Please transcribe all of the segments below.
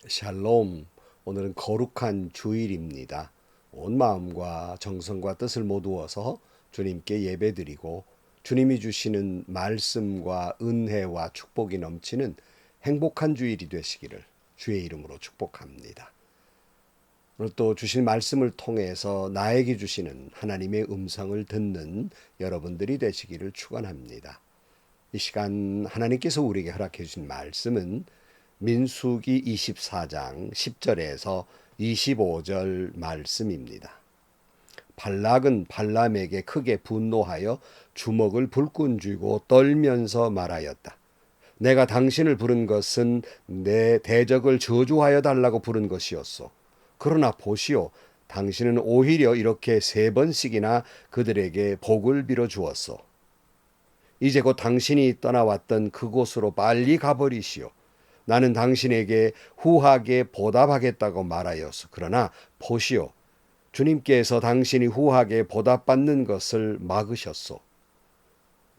샬롬. 오늘은 거룩한 주일입니다. 온 마음과 정성과 뜻을 모두어서 주님께 예배드리고 주님이 주시는 말씀과 은혜와 축복이 넘치는 행복한 주일이 되시기를 주의 이름으로 축복합니다. 오늘 또 주신 말씀을 통해서 나에게 주시는 하나님의 음성을 듣는 여러분들이 되시기를 축원합니다. 이 시간 하나님께서 우리에게 허락해 주신 말씀은 민수기 24장 10절에서 25절 말씀입니다. 발락은 발람에게 크게 분노하여 주먹을 불끈 쥐고 떨면서 말하였다. 내가 당신을 부른 것은 내 대적을 저주하여 달라고 부른 것이었소. 그러나 보시오, 당신은 오히려 이렇게 3번씩이나 그들에게 복을 빌어 주었소. 이제 곧 당신이 떠나왔던 그곳으로 빨리 가버리시오. 나는 당신에게 후하게 보답하겠다고 말하였소. 그러나 보시오, 주님께서 당신이 후하게 보답받는 것을 막으셨소.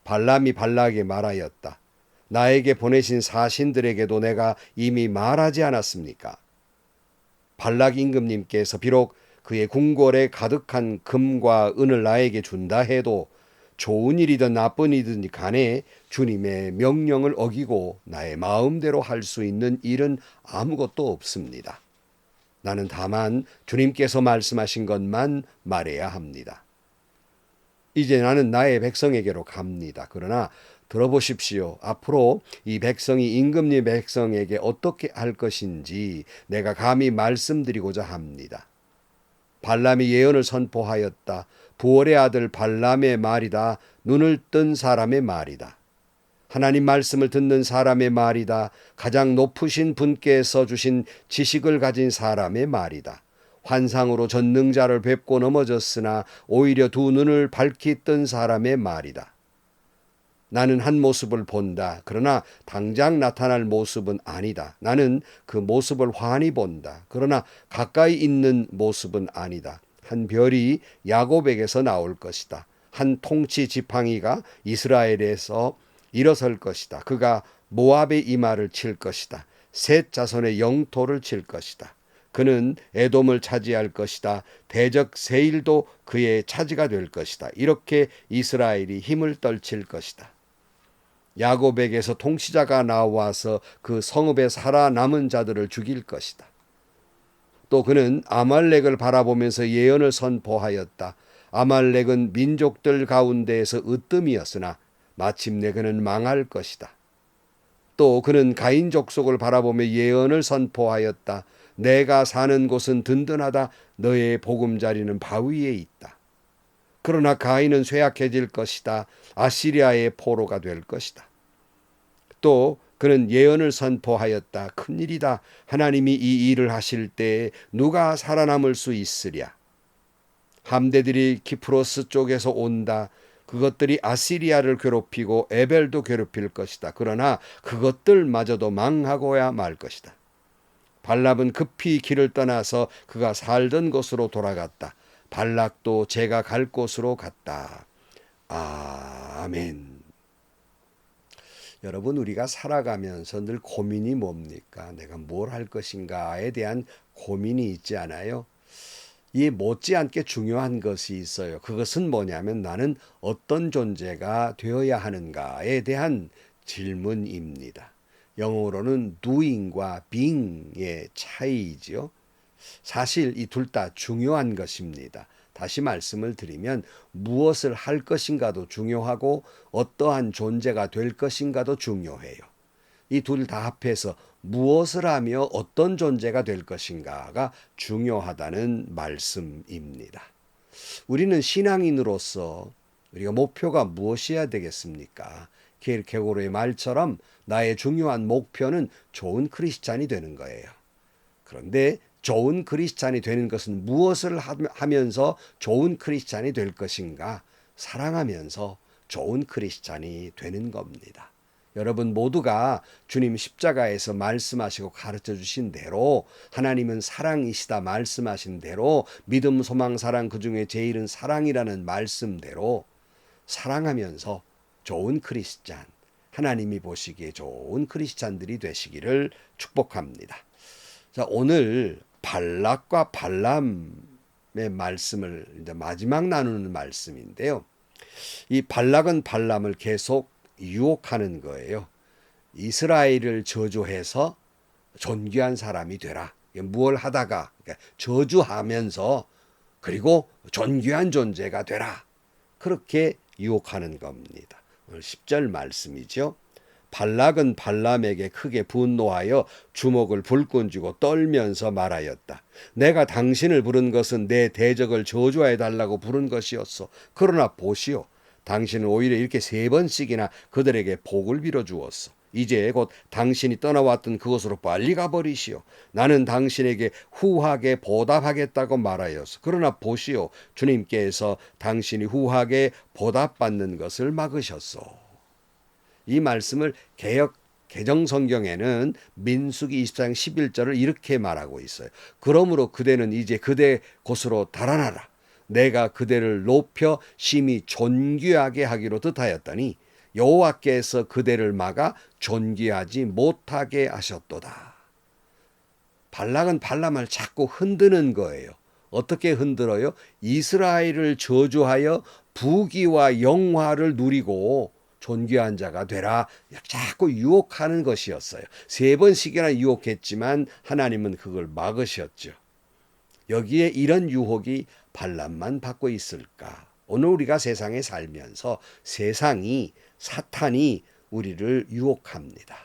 발람이 발락에게 말하였다. 나에게 보내신 사신들에게도 내가 이미 말하지 않았습니까? 발락 임금님께서 비록 그의 궁궐에 가득한 금과 은을 나에게 준다 해도 좋은 일이든 나쁜 일이든 간에 주님의 명령을 어기고 나의 마음대로 할 수 있는 일은 아무것도 없습니다. 나는 다만 주님께서 말씀하신 것만 말해야 합니다. 이제 나는 나의 백성에게로 갑니다. 그러나 들어보십시오. 앞으로 이 백성이 임금님 백성에게 어떻게 할 것인지 내가 감히 말씀드리고자 합니다. 발람이 예언을 선포하였다. 부올의 아들 발람의 말이다. 눈을 뜬 사람의 말이다. 하나님 말씀을 듣는 사람의 말이다. 가장 높으신 분께서 주신 지식을 가진 사람의 말이다. 환상으로 전능자를 뵙고 넘어졌으나 오히려 두 눈을 밝히 뜬 사람의 말이다. 나는 한 모습을 본다. 그러나 당장 나타날 모습은 아니다. 나는 그 모습을 환히 본다. 그러나 가까이 있는 모습은 아니다. 한 별이 야곱에게서 나올 것이다. 한 통치 지팡이가 이스라엘에서 일어설 것이다. 그가 모압의 이마를 칠 것이다. 셋 자손의 영토를 칠 것이다. 그는 에돔을 차지할 것이다. 대적 세일도 그의 차지가 될 것이다. 이렇게 이스라엘이 힘을 떨칠 것이다. 야곱에게서 통치자가 나와서 그 성읍에 살아남은 자들을 죽일 것이다. 또 그는 아말렉을 바라보면서 예언을 선포하였다. 아말렉은 민족들 가운데에서 으뜸이었으나 마침내 그는 망할 것이다. 또 그는 가인 족속을 바라보며 예언을 선포하였다. 내가 사는 곳은 든든하다. 너의 보금자리는 바위에 있다. 그러나 가인은 쇠약해질 것이다. 아시리아의 포로가 될 것이다. 또 그는 예언을 선포하였다. 큰일이다. 하나님이 이 일을 하실 때에 누가 살아남을 수 있으랴. 함대들이 키프로스 쪽에서 온다. 그것들이 아시리아를 괴롭히고 에벨도 괴롭힐 것이다. 그러나 그것들마저도 망하고야 말 것이다. 발람은 급히 길을 떠나서 그가 살던 곳으로 돌아갔다. 발락도 제가 갈 곳으로 갔다. 아멘. 여러분, 우리가 살아가면서 늘 고민이 뭡니까? 내가 뭘 할 것인가에 대한 고민이 있지 않아요? 이 못지않게 중요한 것이 있어요. 그것은 뭐냐면 나는 어떤 존재가 되어야 하는가에 대한 질문입니다. 영어로는 doing과 being의 차이이지요. 사실 이 둘 다 중요한 것입니다. 다시 말씀을 드리면 무엇을 할 것인가도 중요하고 어떠한 존재가 될 것인가도 중요해요. 이 둘 다 합해서 무엇을 하며 어떤 존재가 될 것인가가 중요하다는 말씀입니다. 우리는 신앙인으로서 우리가 목표가 무엇이어야 되겠습니까? 케르케고르의 말처럼 나의 중요한 목표는 좋은 크리스찬이 되는 거예요. 그런데 좋은 크리스찬이 되는 것은 무엇을 하면서 좋은 크리스찬이 될 것인가? 사랑하면서 좋은 크리스찬이 되는 겁니다. 여러분 모두가 주님 십자가에서 말씀하시고 가르쳐 주신 대로 하나님은 사랑이시다 말씀하신 대로 믿음, 소망, 사랑 그중에 제일은 사랑이라는 말씀대로 사랑하면서 좋은 크리스찬, 하나님이 보시기에 좋은 크리스찬들이 되시기를 축복합니다. 자, 오늘 발락과 발람의 말씀을 이제 마지막 나누는 말씀인데요. 이 발락은 발람을 계속 유혹하는 거예요. 이스라엘을 저주해서 존귀한 사람이 되라. 무얼 하다가 그러니까 저주하면서 그리고 존귀한 존재가 되라. 그렇게 유혹하는 겁니다. 오늘 10절 말씀이죠. 발락은 발람에게 크게 분노하여 주먹을 불끈 쥐고 떨면서 말하였다. 내가 당신을 부른 것은 내 대적을 저주해 달라고 부른 것이었소. 그러나 보시오. 당신은 오히려 이렇게 3번씩이나 그들에게 복을 빌어 주었소. 이제 곧 당신이 떠나왔던 그곳으로 빨리 가버리시오. 나는 당신에게 후하게 보답하겠다고 말하였소. 그러나 보시오. 주님께서 당신이 후하게 보답받는 것을 막으셨소. 이 말씀을 개정 성경에는 민수기 24장 11절을 이렇게 말하고 있어요. 그러므로 그대는 이제 그대 곳으로 달아나라. 내가 그대를 높여 심히 존귀하게 하기로 뜻하였더니 여호와께서 그대를 막아 존귀하지 못하게 하셨도다. 발락은 발람을 자꾸 흔드는 거예요. 어떻게 흔들어요? 이스라엘을 저주하여 부귀와 영화를 누리고 존귀한 자가 되라. 자꾸 유혹하는 것이었어요. 3번씩이나 유혹했지만 하나님은 그걸 막으셨죠. 여기에 이런 유혹이 발람만 받고 있을까? 오늘 우리가 세상에 살면서 세상이 사탄이 우리를 유혹합니다.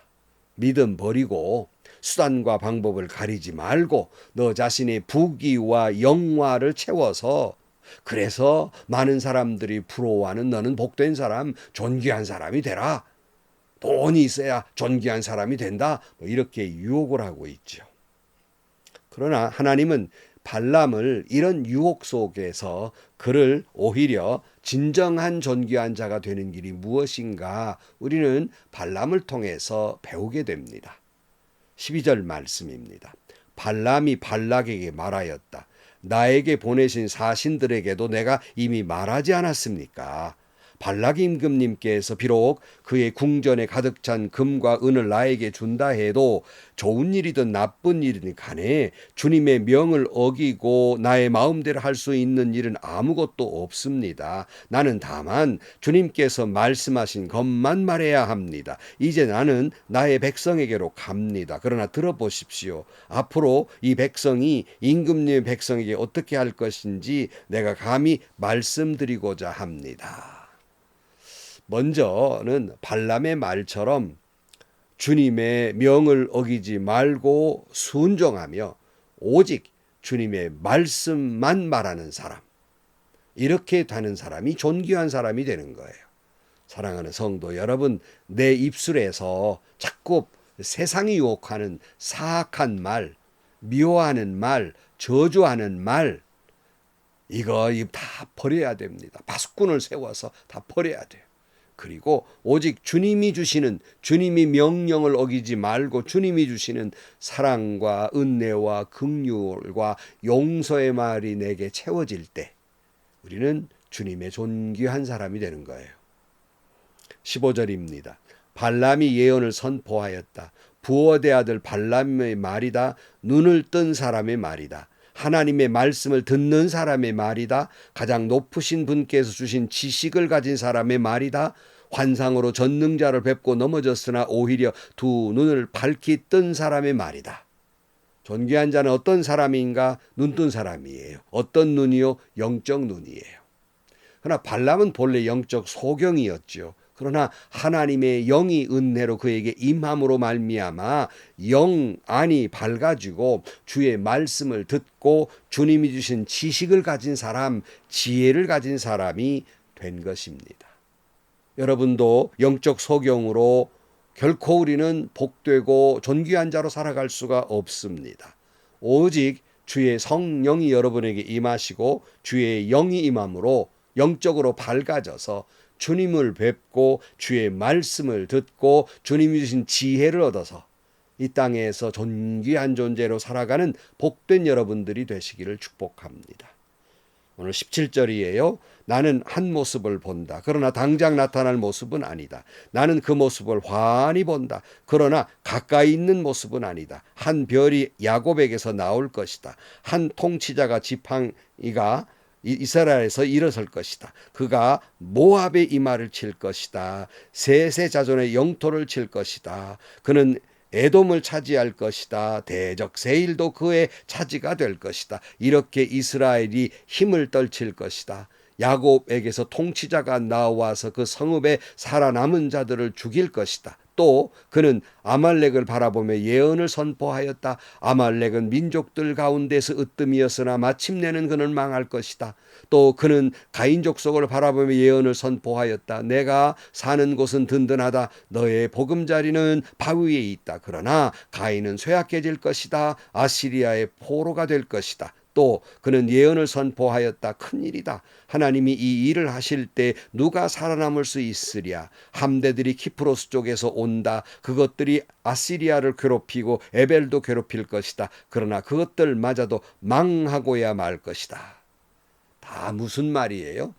믿음 버리고 수단과 방법을 가리지 말고 너 자신의 부귀와 영화를 채워서 그래서 많은 사람들이 부러워하는 너는 복된 사람, 존귀한 사람이 되라. 돈이 있어야 존귀한 사람이 된다. 이렇게 유혹을 하고 있죠. 그러나 하나님은 발람을 이런 유혹 속에서 그를 오히려 진정한 존귀한 자가 되는 길이 무엇인가 우리는 발람을 통해서 배우게 됩니다. 12절 말씀입니다. 발람이 발락에게 말하였다. 나에게 보내신 사신들에게도 내가 이미 말하지 않았습니까? 발락 임금님께서 비록 그의 궁전에 가득 찬 금과 은을 나에게 준다 해도 좋은 일이든 나쁜 일이든 간에 주님의 명을 어기고 나의 마음대로 할 수 있는 일은 아무것도 없습니다. 나는 다만 주님께서 말씀하신 것만 말해야 합니다. 이제 나는 나의 백성에게로 갑니다. 그러나 들어보십시오. 앞으로 이 백성이 임금님의 백성에게 어떻게 할 것인지 내가 감히 말씀드리고자 합니다. 먼저는 발람의 말처럼 주님의 명을 어기지 말고 순종하며 오직 주님의 말씀만 말하는 사람. 이렇게 되는 사람이 존귀한 사람이 되는 거예요. 사랑하는 성도 여러분, 내 입술에서 자꾸 세상이 유혹하는 사악한 말, 미워하는 말, 저주하는 말, 이거 다 버려야 됩니다. 파수꾼을 세워서 다 버려야 돼요. 그리고 오직 주님이 주시는 주님이 명령을 어기지 말고 주님이 주시는 사랑과 은혜와 긍휼과 용서의 말이 내게 채워질 때 우리는 주님의 존귀한 사람이 되는 거예요. 15절입니다. 발람이 예언을 선포하였다. 부어대 아들 발람의 말이다. 눈을 뜬 사람의 말이다. 하나님의 말씀을 듣는 사람의 말이다. 가장 높으신 분께서 주신 지식을 가진 사람의 말이다. 환상으로 전능자를 뵙고 넘어졌으나 오히려 두 눈을 밝히 뜬 사람의 말이다. 존귀한 자는 어떤 사람인가? 눈뜬 사람이에요. 어떤 눈이요? 영적 눈이에요. 그러나 발람은 본래 영적 소경이었죠. 그러나 하나님의 영이 은혜로 그에게 임함으로 말미암아 영 안이 밝아지고 주의 말씀을 듣고 주님이 주신 지식을 가진 사람, 지혜를 가진 사람이 된 것입니다. 여러분도 영적 소경으로 결코 우리는 복되고 존귀한 자로 살아갈 수가 없습니다. 오직 주의 성령이 여러분에게 임하시고 주의 영이 임함으로 영적으로 밝아져서 주님을 뵙고 주의 말씀을 듣고 주님이 주신 지혜를 얻어서 이 땅에서 존귀한 존재로 살아가는 복된 여러분들이 되시기를 축복합니다. 오늘 17절이에요. 나는 한 모습을 본다. 그러나 당장 나타날 모습은 아니다. 나는 그 모습을 환히 본다. 그러나 가까이 있는 모습은 아니다. 한 별이 야곱에게서 나올 것이다. 한 통치자가 지팡이가 이스라엘에서 일어설 것이다. 그가 모압의 이마를 칠 것이다. 셋의 자손의 영토를 칠 것이다. 그는 에돔을 차지할 것이다. 대적 세일도 그의 차지가 될 것이다. 이렇게 이스라엘이 힘을 떨칠 것이다. 야곱에게서 통치자가 나와서 그 성읍에 살아남은 자들을 죽일 것이다. 또 그는 아말렉을 바라보며 예언을 선포하였다. 아말렉은 민족들 가운데서 으뜸이었으나 마침내는 그는 망할 것이다. 또 그는 가인 족속을 바라보며 예언을 선포하였다. 내가 사는 곳은 든든하다. 너의 보금자리는 바위 위에 있다. 그러나 가인은 쇠약해질 것이다. 아시리아의 포로가 될 것이다. 또 그는 예언을 선포하였다. 큰일이다. 하나님이 이 일을 하실 때 누가 살아남을 수 있으랴. 함대들이 키프로스 쪽에서 온다. 그것들이 아시리아를 괴롭히고 에벨도 괴롭힐 것이다. 그러나 그것들마저도 망하고야 말 것이다. 다 무슨 말이에요?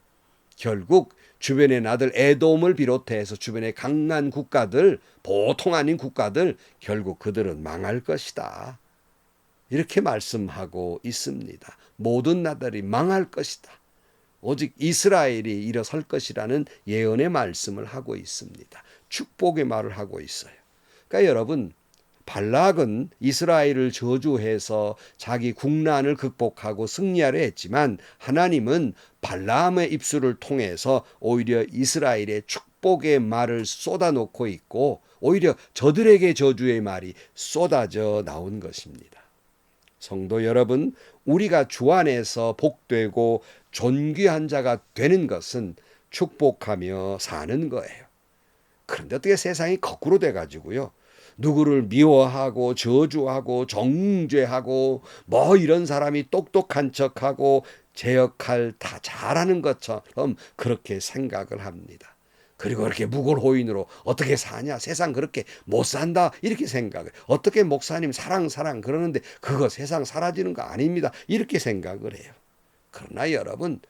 결국 주변의 나들 에돔을 비롯해서 주변의 강한 국가들, 보통 아닌 국가들, 결국 그들은 망할 것이다. 이렇게 말씀하고 있습니다. 모든 나라들이 망할 것이다. 오직 이스라엘이 일어설 것이라는 예언의 말씀을 하고 있습니다. 축복의 말을 하고 있어요. 그러니까 여러분, 발락은 이스라엘을 저주해서 자기 국난을 극복하고 승리하려 했지만 하나님은 발라함의 입술을 통해서 오히려 이스라엘의 축복의 말을 쏟아놓고 있고 오히려 저들에게 저주의 말이 쏟아져 나온 것입니다. 성도 여러분, 우리가 주 안에서 복되고 존귀한 자가 되는 것은 축복하며 사는 거예요. 그런데 어떻게 세상이 거꾸로 돼가지고요. 누구를 미워하고 저주하고 정죄하고 뭐 이런 사람이 똑똑한 척하고 제 역할 다 잘하는 것처럼 그렇게 생각을 합니다. 그리고 그렇게 묵을호인으로 어떻게 사냐, 세상 그렇게 못 산다 이렇게 생각을, 어떻게 목사님 사랑 그러는데 그거 세상 사라지는 거 아닙니다 이렇게 생각을 해요. 그러나 여러분,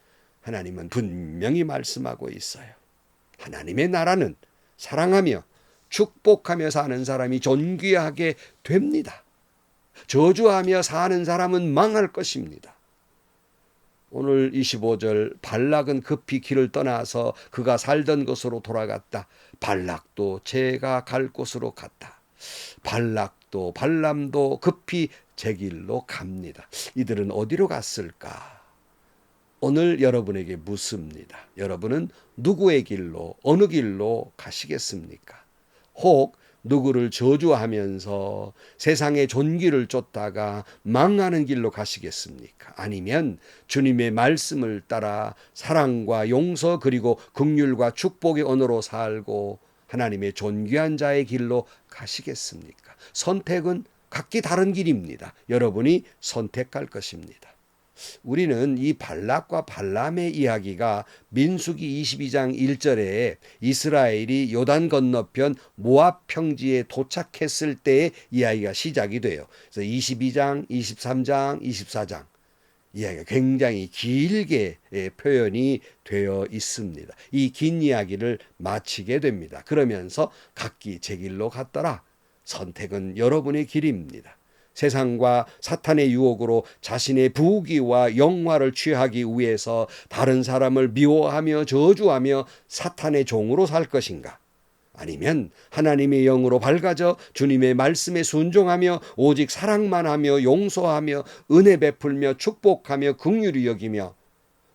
하나님은 분명히 말씀하고 있어요. 하나님의 나라는 사랑하며 축복하며 사는 사람이 존귀하게 됩니다. 저주하며 사는 사람은 망할 것입니다. 오늘 25절, 발락은 급히 길을 떠나서 그가 살던 곳으로 돌아갔다. 발락도 제가 갈 곳으로 갔다. 발락도 발람도 급히 제 길로 갑니다. 이들은 어디로 갔을까? 오늘 여러분에게 묻습니다. 여러분은 누구의 길로, 어느 길로 가시겠습니까? 혹 누구를 저주하면서 세상의 존귀를 쫓다가 망하는 길로 가시겠습니까? 아니면 주님의 말씀을 따라 사랑과 용서 그리고 긍휼과 축복의 언어로 살고 하나님의 존귀한 자의 길로 가시겠습니까? 선택은 각기 다른 길입니다. 여러분이 선택할 것입니다. 우리는 이 발락과 발람의 이야기가 민수기 22장 1절에 이스라엘이 요단 건너편 모압 평지에 도착했을 때의 이야기가 시작이 돼요. 그래서 22장, 23장, 24장 이야기가 굉장히 길게 표현이 되어 있습니다. 이 긴 이야기를 마치게 됩니다. 그러면서 각기 제 길로 갔더라. 선택은 여러분의 길입니다. 세상과 사탄의 유혹으로 자신의 부귀와 영화를 취하기 위해서 다른 사람을 미워하며 저주하며 사탄의 종으로 살 것인가? 아니면 하나님의 영으로 밝아져 주님의 말씀에 순종하며 오직 사랑만 하며 용서하며 은혜 베풀며 축복하며 긍휼히 여기며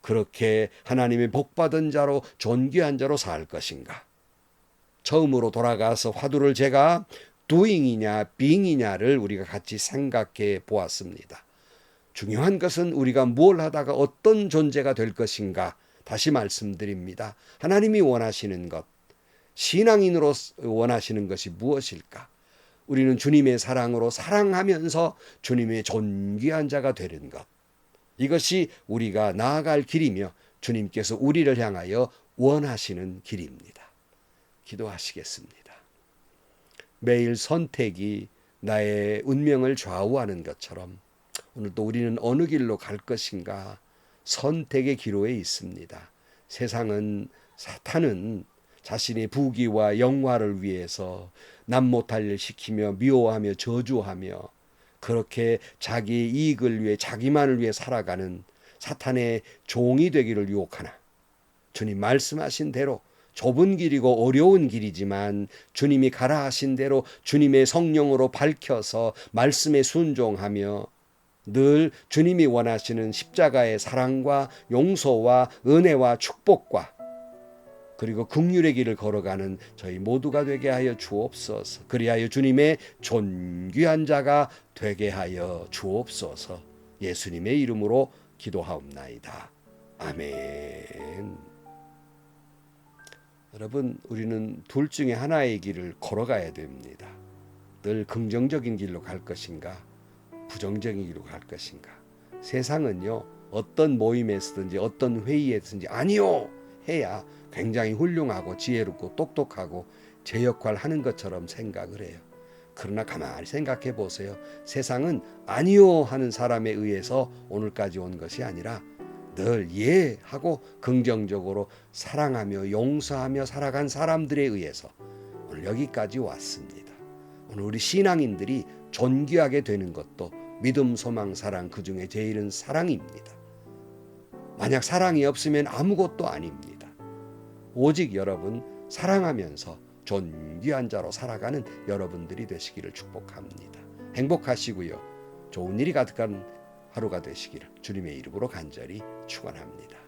그렇게 하나님의 복받은 자로 존귀한 자로 살 것인가? 처음으로 돌아가서 화두를 제가 doing이냐 being이냐를 우리가 같이 생각해 보았습니다. 중요한 것은 우리가 뭘 하다가 어떤 존재가 될 것인가. 다시 말씀드립니다. 하나님이 원하시는 것, 신앙인으로 원하시는 것이 무엇일까? 우리는 주님의 사랑으로 사랑하면서 주님의 존귀한 자가 되는 것. 이것이 우리가 나아갈 길이며 주님께서 우리를 향하여 원하시는 길입니다. 기도하시겠습니다. 매일 선택이 나의 운명을 좌우하는 것처럼 오늘도 우리는 어느 길로 갈 것인가 선택의 기로에 있습니다. 세상은 사탄은 자신의 부귀와 영화를 위해서 남 못할 일 시키며 미워하며 저주하며 그렇게 자기의 이익을 위해 자기만을 위해 살아가는 사탄의 종이 되기를 유혹하나 주님 말씀하신 대로 좁은 길이고 어려운 길이지만 주님이 가라 하신 대로 주님의 성령으로 밝혀서 말씀에 순종하며 늘 주님이 원하시는 십자가의 사랑과 용서와 은혜와 축복과 그리고 긍휼의 길을 걸어가는 저희 모두가 되게 하여 주옵소서. 그리하여 주님의 존귀한 자가 되게 하여 주옵소서. 예수님의 이름으로 기도하옵나이다. 아멘. 여러분, 우리는 둘 중에 하나의 길을 걸어가야 됩니다. 늘 긍정적인 길로 갈 것인가, 부정적인 길로 갈 것인가. 세상은요, 어떤 모임에서든지 어떤 회의에서든지 아니요 해야 굉장히 훌륭하고 지혜롭고 똑똑하고 제 역할 하는 것처럼 생각을 해요. 그러나 가만히 생각해 보세요. 세상은 아니요 하는 사람에 의해서 오늘까지 온 것이 아니라 늘 예 하고 긍정적으로 사랑하며 용서하며 살아간 사람들에 의해서 오늘 여기까지 왔습니다. 오늘 우리 신앙인들이 존귀하게 되는 것도 믿음, 소망, 사랑, 그 중에 제일은 사랑입니다. 만약 사랑이 없으면 아무것도 아닙니다. 오직 여러분 사랑하면서 존귀한 자로 살아가는 여러분들이 되시기를 축복합니다. 행복하시고요. 좋은 일이 가득한 하루가 되시기를 주님의 이름으로 간절히 축원합니다.